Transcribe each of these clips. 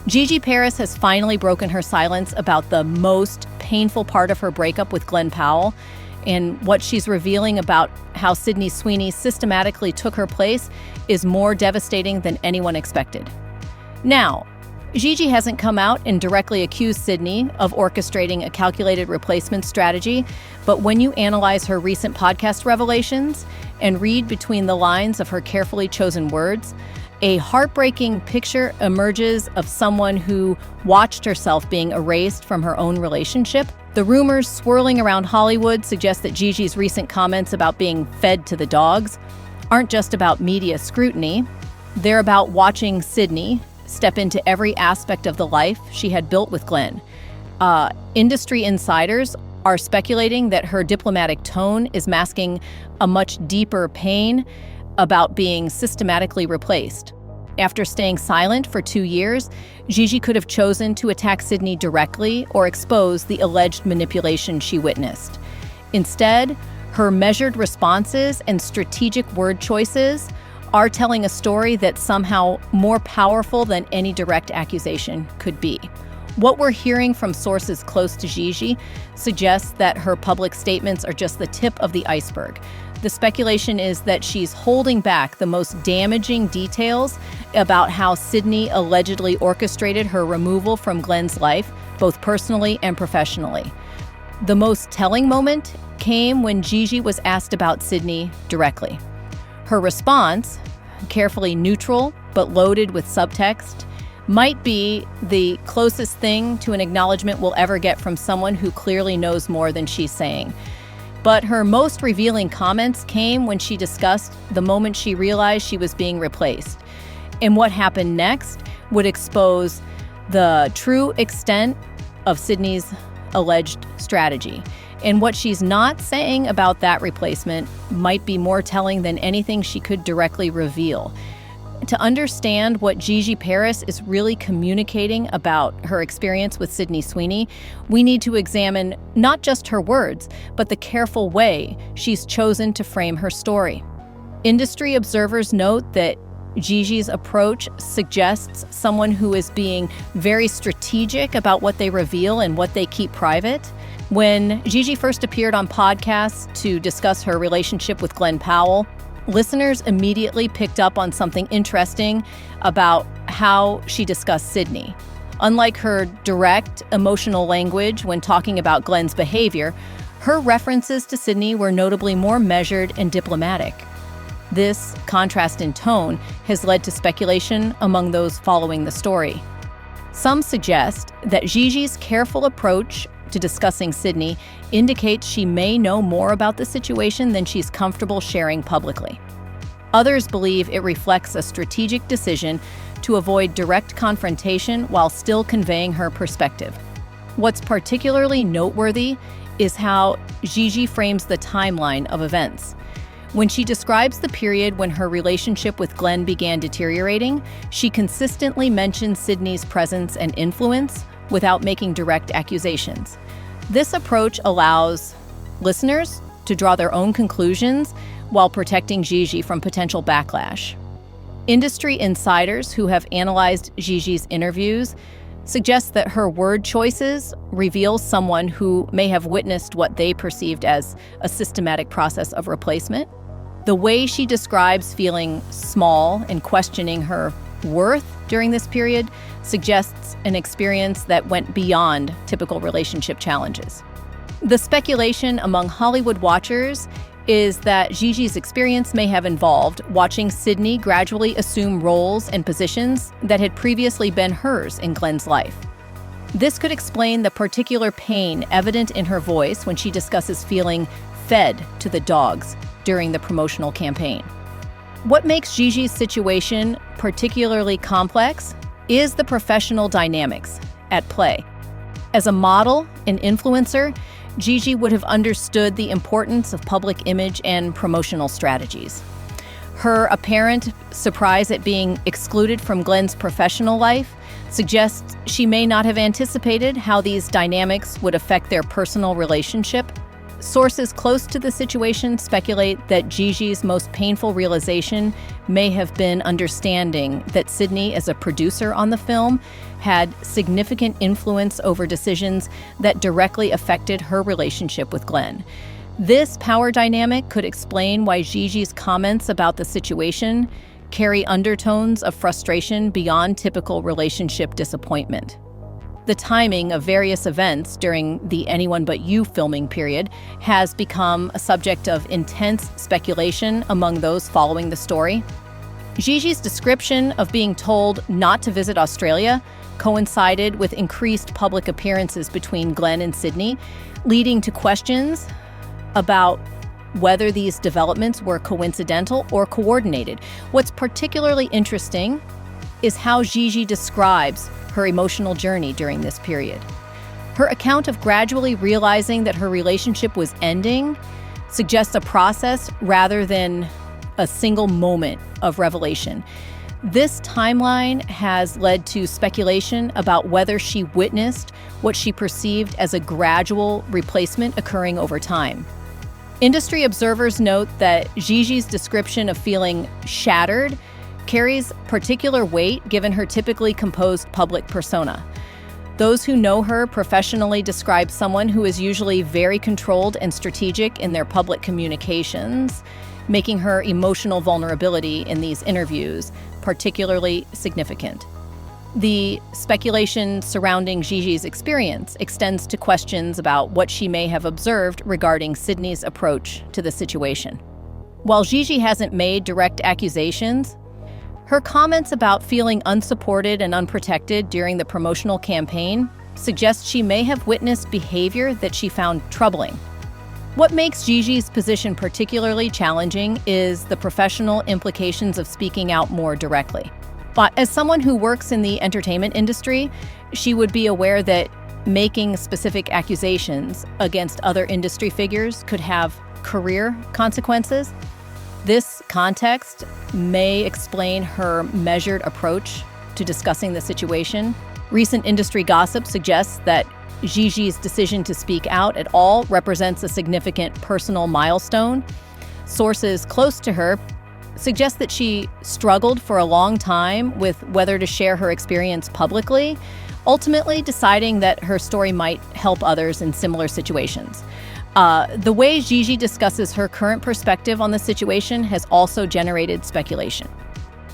Gigi Paris has finally broken her silence about the most painful part of her breakup with Glenn Powell, and what she's revealing about how Sydney Sweeney systematically took her place is more devastating than anyone expected. Now, Gigi hasn't come out and directly accused Sydney of orchestrating a calculated replacement strategy, but when you analyze her recent podcast revelations and read between the lines of her carefully chosen words, a heartbreaking picture emerges of someone who watched herself being erased from her own relationship. The rumors swirling around Hollywood suggest that Gigi's recent comments about being fed to the dogs aren't just about media scrutiny. They're about watching Sydney step into every aspect of the life she had built with Glenn. Industry insiders are speculating that her diplomatic tone is masking a much deeper pain about being systematically replaced. After staying silent for 2 years, Gigi could have chosen to attack Sydney directly or expose the alleged manipulation she witnessed. Instead, her measured responses and strategic word choices are telling a story that's somehow more powerful than any direct accusation could be. What we're hearing from sources close to Gigi suggests that her public statements are just the tip of the iceberg. The speculation is that she's holding back the most damaging details about how Sydney allegedly orchestrated her removal from Glenn's life, both personally and professionally. The most telling moment came when Gigi was asked about Sydney directly. Her response, carefully neutral but loaded with subtext, might be the closest thing to an acknowledgement we'll ever get from someone who clearly knows more than she's saying. But her most revealing comments came when she discussed the moment she realized she was being replaced. And what happened next would expose the true extent of Sydney's alleged strategy. And what she's not saying about that replacement might be more telling than anything she could directly reveal. To understand what Gigi Paris is really communicating about her experience with Sydney Sweeney, we need to examine not just her words, but the careful way she's chosen to frame her story. Industry observers note that Gigi's approach suggests someone who is being very strategic about what they reveal and what they keep private. When Gigi first appeared on podcasts to discuss her relationship with Glenn Powell, listeners immediately picked up on something interesting about how she discussed Sydney. Unlike her direct, emotional language when talking about Glenn's behavior, her references to Sydney were notably more measured and diplomatic. This contrast in tone has led to speculation among those following the story. Some suggest that Gigi's careful approach to discussing Sydney indicates she may know more about the situation than she's comfortable sharing publicly. Others believe it reflects a strategic decision to avoid direct confrontation while still conveying her perspective. What's particularly noteworthy is how Gigi frames the timeline of events. When she describes the period when her relationship with Glenn began deteriorating, she consistently mentions Sydney's presence and influence without making direct accusations. This approach allows listeners to draw their own conclusions while protecting Gigi from potential backlash. Industry insiders who have analyzed Gigi's interviews suggest that her word choices reveal someone who may have witnessed what they perceived as a systematic process of replacement. The way she describes feeling small and questioning her worth during this period suggests an experience that went beyond typical relationship challenges. The speculation among Hollywood watchers is that Gigi's experience may have involved watching Sydney gradually assume roles and positions that had previously been hers in Glenn's life. This could explain the particular pain evident in her voice when she discusses feeling fed to the dogs during the promotional campaign. What makes Gigi's situation particularly complex is the professional dynamics at play. As a model and influencer, Gigi would have understood the importance of public image and promotional strategies. Her apparent surprise at being excluded from Glenn's professional life suggests she may not have anticipated how these dynamics would affect their personal relationship. Sources close to the situation speculate that Gigi's most painful realization may have been understanding that Sydney, as a producer on the film, had significant influence over decisions that directly affected her relationship with Glenn. This power dynamic could explain why Gigi's comments about the situation carry undertones of frustration beyond typical relationship disappointment. The timing of various events during the Anyone But You filming period has become a subject of intense speculation among those following the story. Gigi's description of being told not to visit Australia coincided with increased public appearances between Glenn and Sydney, leading to questions about whether these developments were coincidental or coordinated. What's particularly interesting is how Gigi describes her emotional journey during this period. Her account of gradually realizing that her relationship was ending suggests a process rather than a single moment of revelation. This timeline has led to speculation about whether she witnessed what she perceived as a gradual replacement occurring over time. Industry observers note that Gigi's description of feeling shattered carries particular weight given her typically composed public persona. Those who know her professionally describe someone who is usually very controlled and strategic in their public communications, making her emotional vulnerability in these interviews particularly significant. The speculation surrounding Gigi's experience extends to questions about what she may have observed regarding Sydney's approach to the situation. While Gigi hasn't made direct accusations, her comments about feeling unsupported and unprotected during the promotional campaign suggest she may have witnessed behavior that she found troubling. What makes Gigi's position particularly challenging is the professional implications of speaking out more directly. But as someone who works in the entertainment industry, she would be aware that making specific accusations against other industry figures could have career consequences. This context may explain her measured approach to discussing the situation. Recent industry gossip suggests that Gigi's decision to speak out at all represents a significant personal milestone. Sources close to her suggest that she struggled for a long time with whether to share her experience publicly, ultimately deciding that her story might help others in similar situations. The way Gigi discusses her current perspective on the situation has also generated speculation.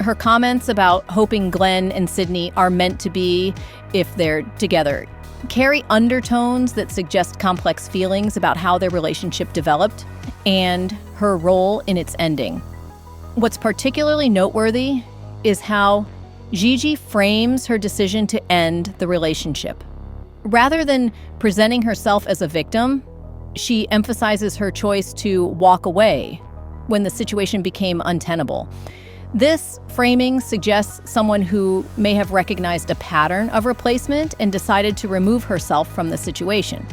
Her comments about hoping Glenn and Sydney are meant to be if they're together carry undertones that suggest complex feelings about how their relationship developed and her role in its ending. What's particularly noteworthy is how Gigi frames her decision to end the relationship. Rather than presenting herself as a victim, she emphasizes her choice to walk away when the situation became untenable. This framing suggests someone who may have recognized a pattern of replacement and decided to remove herself from the situation.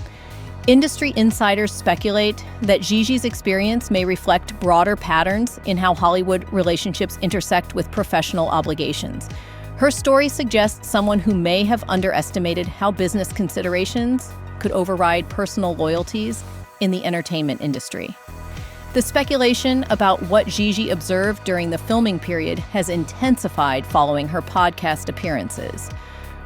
Industry insiders speculate that Gigi's experience may reflect broader patterns in how Hollywood relationships intersect with professional obligations. Her story suggests someone who may have underestimated how business considerations could override personal loyalties in the entertainment industry. The speculation about what Gigi observed during the filming period has intensified following her podcast appearances.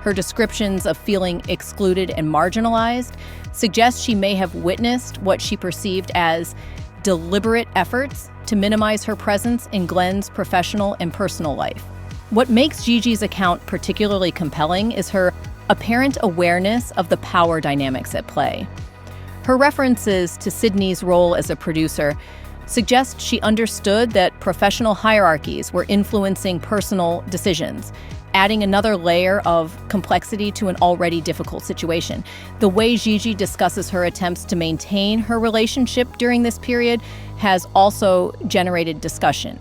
Her descriptions of feeling excluded and marginalized suggest she may have witnessed what she perceived as deliberate efforts to minimize her presence in Glenn's professional and personal life. What makes Gigi's account particularly compelling is her apparent awareness of the power dynamics at play. Her references to Sydney's role as a producer suggest she understood that professional hierarchies were influencing personal decisions, adding another layer of complexity to an already difficult situation. The way Gigi discusses her attempts to maintain her relationship during this period has also generated discussion.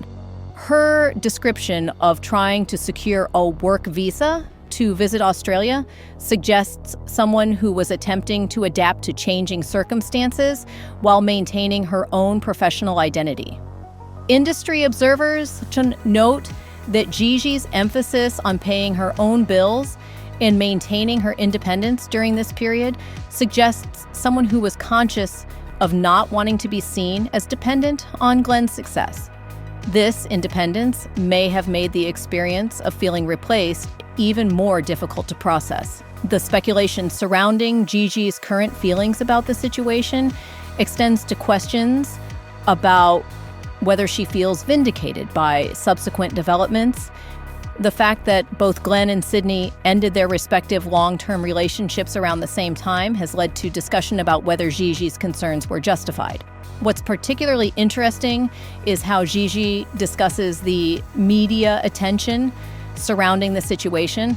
Her description of trying to secure a work visa to visit Australia suggests someone who was attempting to adapt to changing circumstances while maintaining her own professional identity. Industry observers note that Gigi's emphasis on paying her own bills and maintaining her independence during this period suggests someone who was conscious of not wanting to be seen as dependent on Glenn's success. This independence may have made the experience of feeling replaced even more difficult to process. The speculation surrounding Gigi's current feelings about the situation extends to questions about whether she feels vindicated by subsequent developments. The fact that both Glenn and Sydney ended their respective long-term relationships around the same time has led to discussion about whether Gigi's concerns were justified. What's particularly interesting is how Gigi discusses the media attention surrounding the situation.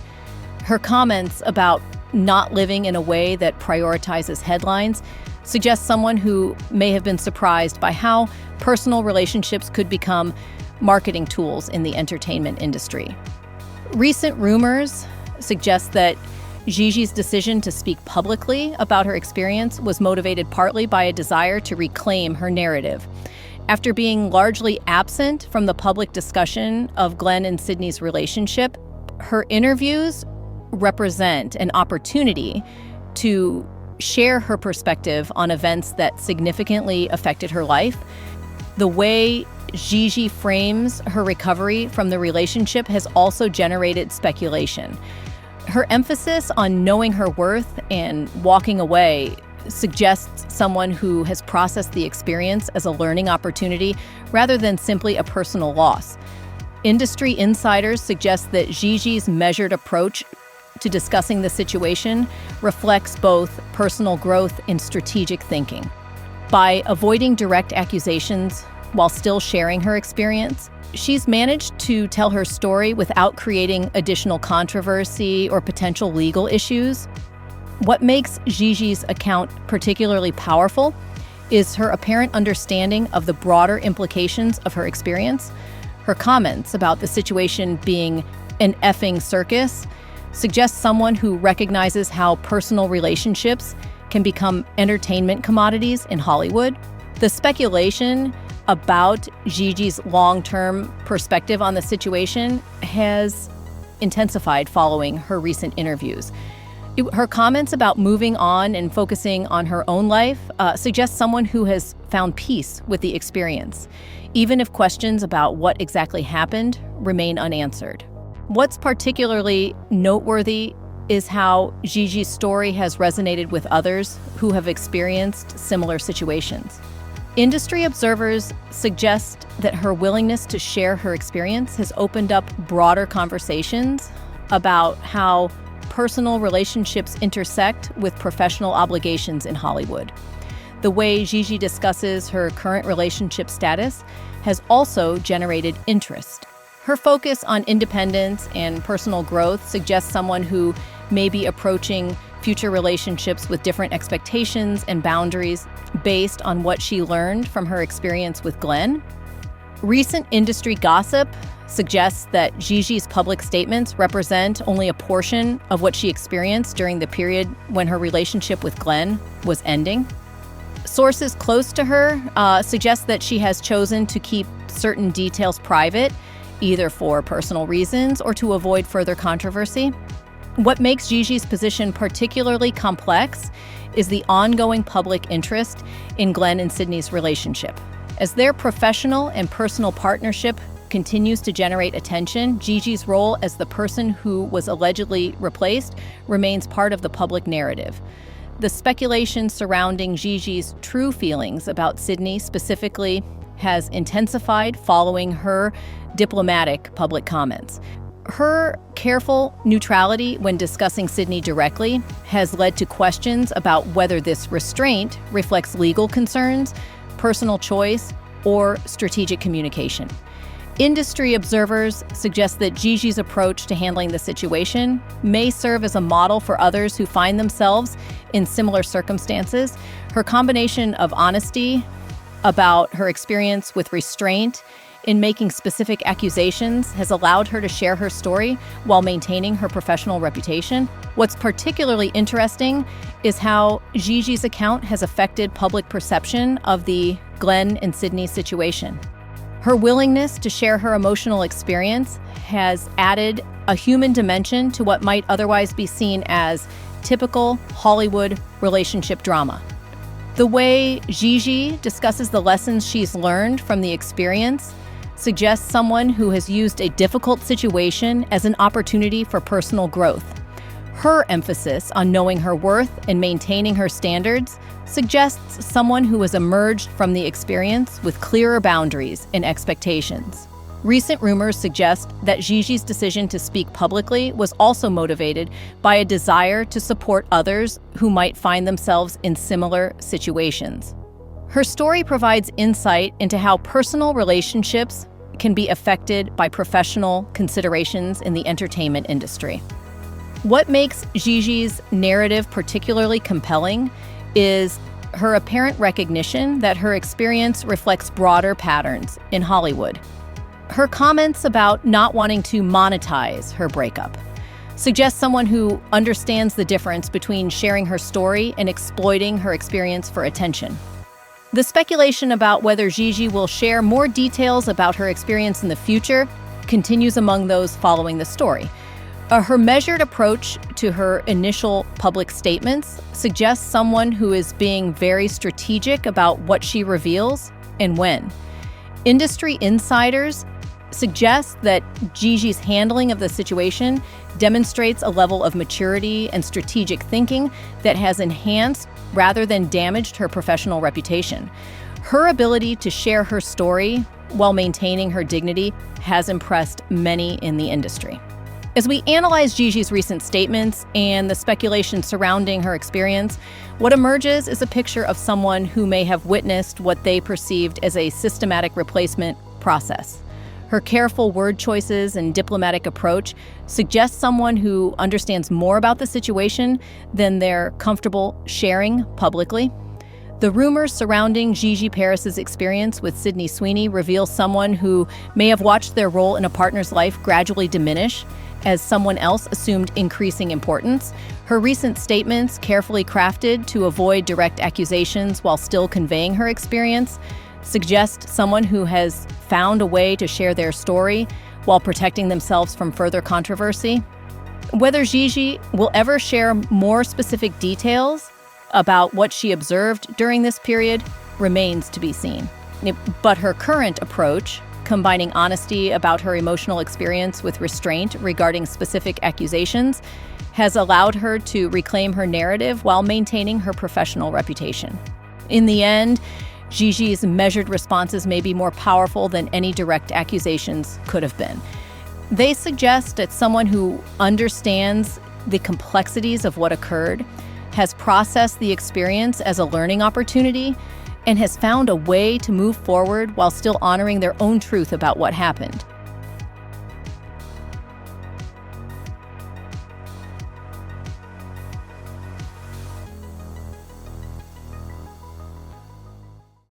Her comments about not living in a way that prioritizes headlines suggest someone who may have been surprised by how personal relationships could become marketing tools in the entertainment industry. Recent rumors suggest that Gigi's decision to speak publicly about her experience was motivated partly by a desire to reclaim her narrative. After being largely absent from the public discussion of Glenn and Sydney's relationship, her interviews represent an opportunity to share her perspective on events that significantly affected her life. The way Gigi frames her recovery from the relationship has also generated speculation. Her emphasis on knowing her worth and walking away suggests someone who has processed the experience as a learning opportunity rather than simply a personal loss. Industry insiders suggest that Gigi's measured approach to discussing the situation reflects both personal growth and strategic thinking. By avoiding direct accusations while still sharing her experience, she's managed to tell her story without creating additional controversy or potential legal issues. What makes Gigi's account particularly powerful is her apparent understanding of the broader implications of her experience. Her comments about the situation being an effing circus suggests someone who recognizes how personal relationships can become entertainment commodities in Hollywood. The speculation about Gigi's long-term perspective on the situation has intensified following her recent interviews. Her comments about moving on and focusing on her own life suggest someone who has found peace with the experience, even if questions about what exactly happened remain unanswered. What's particularly noteworthy is how Gigi's story has resonated with others who have experienced similar situations. Industry observers suggest that her willingness to share her experience has opened up broader conversations about how personal relationships intersect with professional obligations in Hollywood. The way Gigi discusses her current relationship status has also generated interest. Her focus on independence and personal growth suggests someone who may be approaching future relationships with different expectations and boundaries based on what she learned from her experience with Glenn. Recent industry gossip suggests that Gigi's public statements represent only a portion of what she experienced during the period when her relationship with Glenn was ending. Sources close to her suggest that she has chosen to keep certain details private, either for personal reasons or to avoid further controversy. What makes Gigi's position particularly complex is the ongoing public interest in Glenn and Sydney's relationship. As their professional and personal partnership continues to generate attention, Gigi's role as the person who was allegedly replaced remains part of the public narrative. The speculation surrounding Gigi's true feelings about Sydney specifically has intensified following her diplomatic public comments. Her careful neutrality when discussing Sydney directly has led to questions about whether this restraint reflects legal concerns, personal choice, or strategic communication. Industry observers suggest that Gigi's approach to handling the situation may serve as a model for others who find themselves in similar circumstances. Her combination of honesty about her experience with restraint in making specific accusations has allowed her to share her story while maintaining her professional reputation. What's particularly interesting is how Gigi's account has affected public perception of the Glenn and Sydney situation. Her willingness to share her emotional experience has added a human dimension to what might otherwise be seen as typical Hollywood relationship drama. The way Gigi discusses the lessons she's learned from the experience suggests someone who has used a difficult situation as an opportunity for personal growth. Her emphasis on knowing her worth and maintaining her standards suggests someone who has emerged from the experience with clearer boundaries and expectations. Recent rumors suggest that Gigi's decision to speak publicly was also motivated by a desire to support others who might find themselves in similar situations. Her story provides insight into how personal relationships can be affected by professional considerations in the entertainment industry. What makes Gigi's narrative particularly compelling is her apparent recognition that her experience reflects broader patterns in Hollywood. Her comments about not wanting to monetize her breakup suggest someone who understands the difference between sharing her story and exploiting her experience for attention. The speculation about whether Gigi will share more details about her experience in the future continues among those following the story. Her measured approach to her initial public statements suggests someone who is being very strategic about what she reveals and when. Industry insiders suggest that Gigi's handling of the situation demonstrates a level of maturity and strategic thinking that has enhanced rather than damaged her professional reputation. Her ability to share her story while maintaining her dignity has impressed many in the industry. As we analyze Gigi's recent statements and the speculation surrounding her experience, what emerges is a picture of someone who may have witnessed what they perceived as a systematic replacement process. Her careful word choices and diplomatic approach suggest someone who understands more about the situation than they're comfortable sharing publicly. The rumors surrounding Gigi Paris's experience with Sydney Sweeney reveal someone who may have watched their role in a partner's life gradually diminish as someone else assumed increasing importance. Her recent statements, carefully crafted to avoid direct accusations while still conveying her experience, suggest someone who has found a way to share their story while protecting themselves from further controversy. Whether Gigi will ever share more specific details about what she observed during this period remains to be seen. But her current approach, combining honesty about her emotional experience with restraint regarding specific accusations, has allowed her to reclaim her narrative while maintaining her professional reputation. In the end, Gigi's measured responses may be more powerful than any direct accusations could have been. They suggest that someone who understands the complexities of what occurred, has processed the experience as a learning opportunity, and has found a way to move forward while still honoring their own truth about what happened.